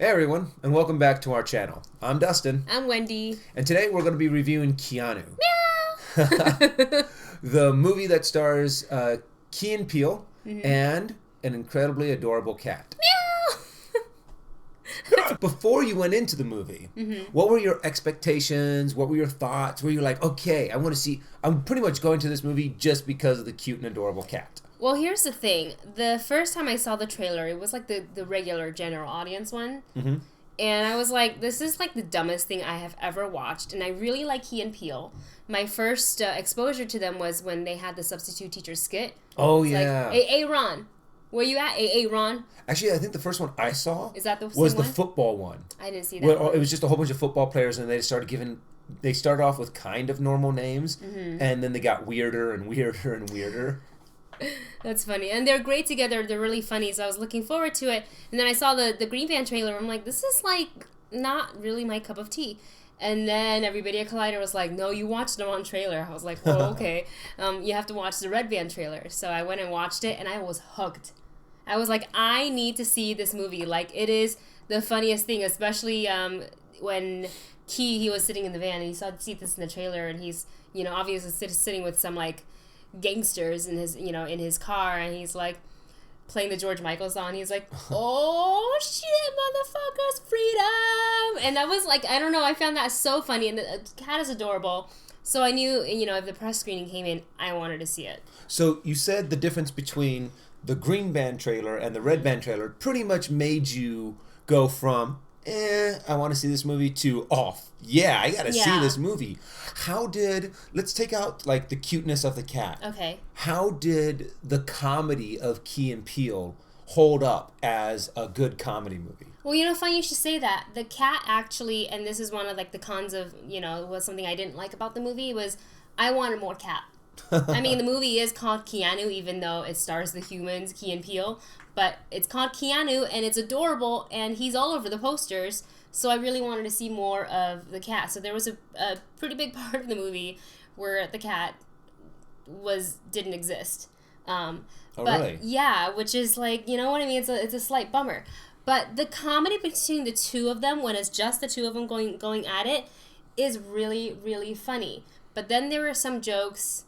Hey everyone, and welcome back to our channel. I'm Dustin, I'm Wendy. and today we're going to be reviewing Keanu, Meow. the movie that stars Key Peele Mm-hmm. and an incredibly adorable cat. Meow. Before you went into the movie, what were your expectations? What were your thoughts? Were you like, okay, I'm pretty much going to this movie just because of the cute and adorable cat? Well, here's the thing. The first time I saw the trailer, it was like the regular general audience one. Mm-hmm. And I was like, this is like the dumbest thing I have ever watched. And I really like Key and Peele. My first exposure to them was when they had the substitute teacher skit. Oh, It's yeah. like, hey, Ron, where you at? Hey, Ron. Actually, I think the first one I saw Is that the was same the one? football one. I didn't see that Well, one. it was just a whole bunch of football players, and they started off with kind of normal names, and then they got weirder and weirder and weirder. That's funny. And they're great together. They're really funny. So I was looking forward to it. And then I saw the Green Van trailer. I'm like, this is like not really my cup of tea. And then Everybody at Collider was like, no, you watched the wrong trailer. I was like, oh, okay. You have to watch the Red Van trailer. So I went and watched it, and I was hooked. I was like, I need to see this movie. Like, it is the funniest thing, especially when he was sitting in the van, and you see this in the trailer, and he's, obviously sitting with some, like, gangsters in his car, and he's like playing the George Michael song. He's like, oh shit, motherfuckers, freedom. And that was like, I don't know, I found that so funny, and the cat is adorable. So I knew, if the press screening came in, I wanted to see it. So you said the difference between the Green Band trailer and the Red Band trailer pretty much made you go from I want to see this movie to yeah, I gotta see this movie. Let's take out like the cuteness of the cat. Okay. How did the comedy of Key and Peele hold up as a good comedy movie? Well, funny you should say that. The cat actually, and this is one of like the cons of, was something I didn't like about the movie, was I wanted more cat. I mean, the movie is called Keanu, even though it stars the humans, Key and Peele. But it's called Keanu, and it's adorable, and he's all over the posters. So I really wanted to see more of the cat. So there was a pretty big part of the movie where the cat didn't exist. Really? Yeah, which is like, you know what I mean? It's a slight bummer. But the comedy between the two of them, when it's just the two of them going at it, is really, really funny. But then there were some jokes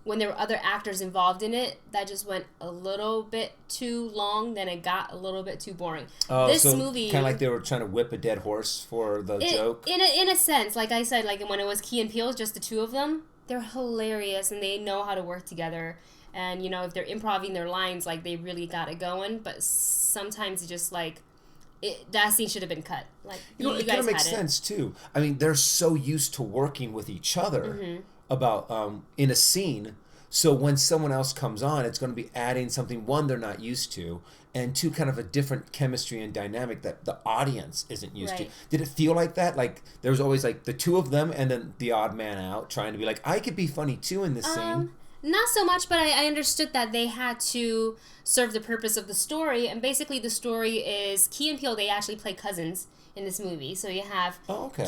when there were other actors involved in it that just went a little bit too long, then it got a little bit too boring. This movie, kind of like they were trying to whip a dead horse for the joke. In a sense, like I said, like when it was Key and Peele, just the two of them, they're hilarious and they know how to work together. And if they're improvising their lines, like they really got it going. But sometimes it's just like that scene should have been cut. Like it kind of makes sense too. I mean, they're so used to working with each other about in a scene. So when someone else comes on, it's going to be adding something, one, they're not used to, and two, kind of a different chemistry and dynamic that the audience isn't used to. Did it feel like that? Like there was always like the two of them and then the odd man out trying to be like, I could be funny too in this scene. Not so much, but I understood that they had to serve the purpose of the story, and basically the story is Key and Peele, they actually play cousins in this movie. So you have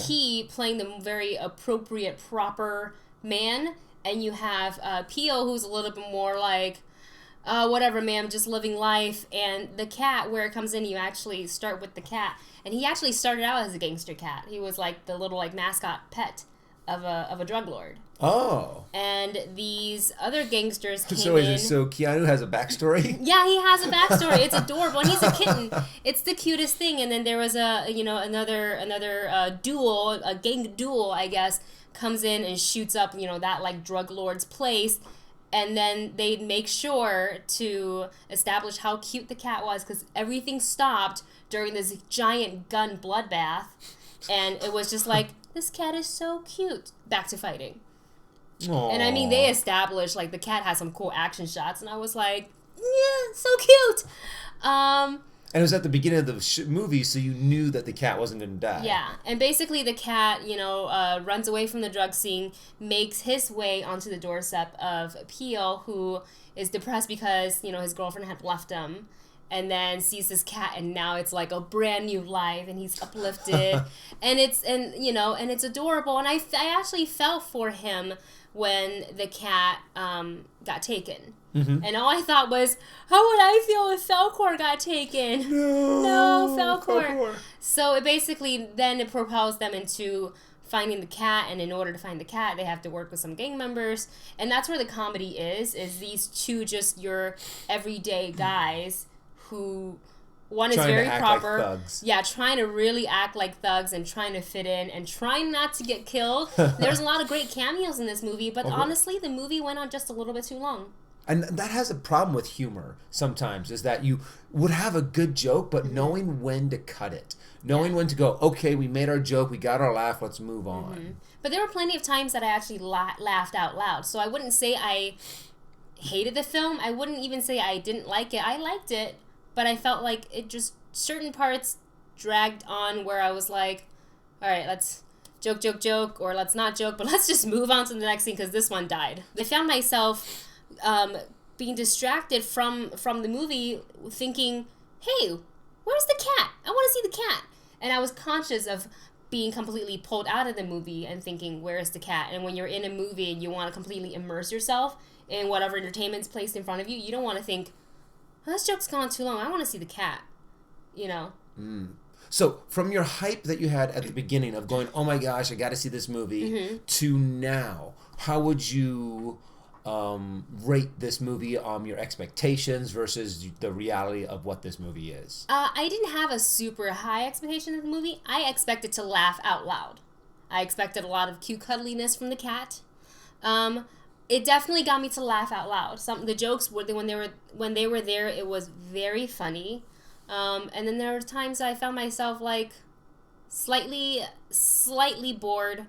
Key playing the very appropriate, proper man, and you have Peele, who's a little bit more like, whatever, man, just living life. And the cat, where it comes in, you actually start with the cat. And he actually started out as a gangster cat. He was like the little like mascot pet of a drug lord. Oh. And these other gangsters came in. So Keanu has a backstory? Yeah, he has a backstory. It's adorable. And he's a kitten. It's the cutest thing. And then there was another duel, a gang duel, I guess, comes in and shoots up, that like drug lord's place. And then they make sure to establish how cute the cat was, because everything stopped during this giant gun bloodbath. And it was just like, this cat is so cute. Back to fighting. Aww. And I mean, they established like the cat has some cool action shots, and I was like, yeah, so cute. And it was at the beginning of the movie, so you knew that the cat wasn't going to die. Yeah, and basically the cat, runs away from the drug scene, makes his way onto the doorstep of Peele, who is depressed because, his girlfriend had left him. and then sees this cat, and now it's like a brand new life, and he's uplifted, and it's adorable, and I actually felt for him when the cat got taken. Mm-hmm. And all I thought was, how would I feel if Falcor got taken? No, Falcor. So it basically then it propels them into finding the cat, and in order to find the cat, they have to work with some gang members, and that's where the comedy is these two just your everyday guys who one is very proper, like thugs. Yeah, trying to really act like thugs and trying to fit in and trying not to get killed. There's a lot of great cameos in this movie, but honestly, the movie went on just a little bit too long. And that has a problem with humor sometimes, is that you would have a good joke, but knowing when to cut it. Knowing when to go, okay, we made our joke, we got our laugh, let's move on. Mm-hmm. But there were plenty of times that I actually laughed out loud. So I wouldn't say I hated the film. I wouldn't even say I didn't like it. I liked it, but I felt like it just, certain parts dragged on where I was like, all right, let's joke, or let's not joke, but let's just move on to the next scene because this one died. I found myself being distracted from the movie thinking, hey, where's the cat? I want to see the cat. And I was conscious of being completely pulled out of the movie and thinking, where's the cat? And when you're in a movie and you want to completely immerse yourself in whatever entertainment's placed in front of you, you don't want to think, oh, this joke's gone too long. I want to see the cat, you know? Mm. So from your hype that you had at the beginning of going, oh my gosh, I got to see this movie, to now, how would you rate this movie, your expectations versus the reality of what this movie is? I didn't have a super high expectation of the movie. I expected to laugh out loud. I expected a lot of cute cuddliness from the cat. It definitely got me to laugh out loud. The jokes were when they were there, it was very funny. And then there were times I found myself like slightly bored.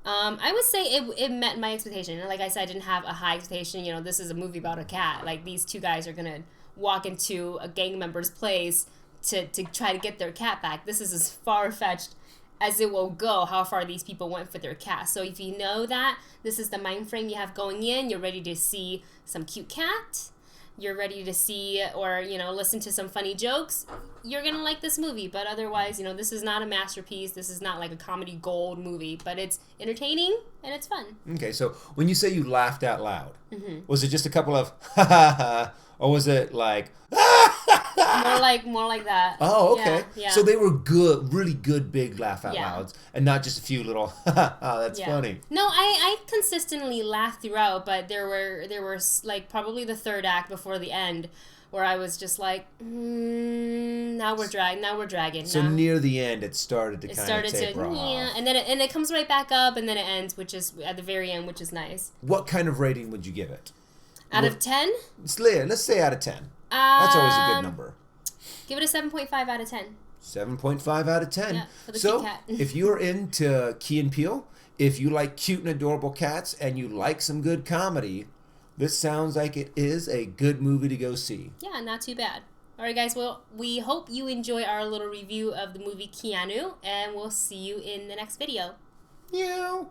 I would say it met my expectation. Like I said, I didn't have a high expectation. You know, this is a movie about a cat. Like, these two guys are going to walk into a gang member's place to try to get their cat back. This is as far-fetched as it will go, how far these people went for their cat. So if you know that this is the mind frame you have going in, you're ready to see some cute cat, you're ready to see or, listen to some funny jokes, you're going to like this movie. But otherwise, this is not a masterpiece. This is not like a comedy gold movie, but it's entertaining and it's fun. Okay, so when you say you laughed out loud, was it just a couple of ha ha ha, or was it like more like that? Oh, okay. Yeah. So they were good, really good big laugh out louds, and not just a few little ha ha ha, that's funny. No, I consistently laughed throughout, but there were like probably the third act before the end where I was just like, now we're dragging. So near the end, it started to kind of taper off. Yeah, and then it comes right back up, and then it ends, which is at the very end, which is nice. What kind of rating would you give it? Out of 10? Let's say out of 10. That's always a good number. Give it a 7.5 out of 10. 7.5 out of 10. Yeah, for the so, cute cat. if you're into Key and Peele, if you like cute and adorable cats, and you like some good comedy, this sounds like it is a good movie to go see. Yeah, not too bad. All right, guys. Well, we hope you enjoy our little review of the movie Keanu, and we'll see you in the next video. Yeah.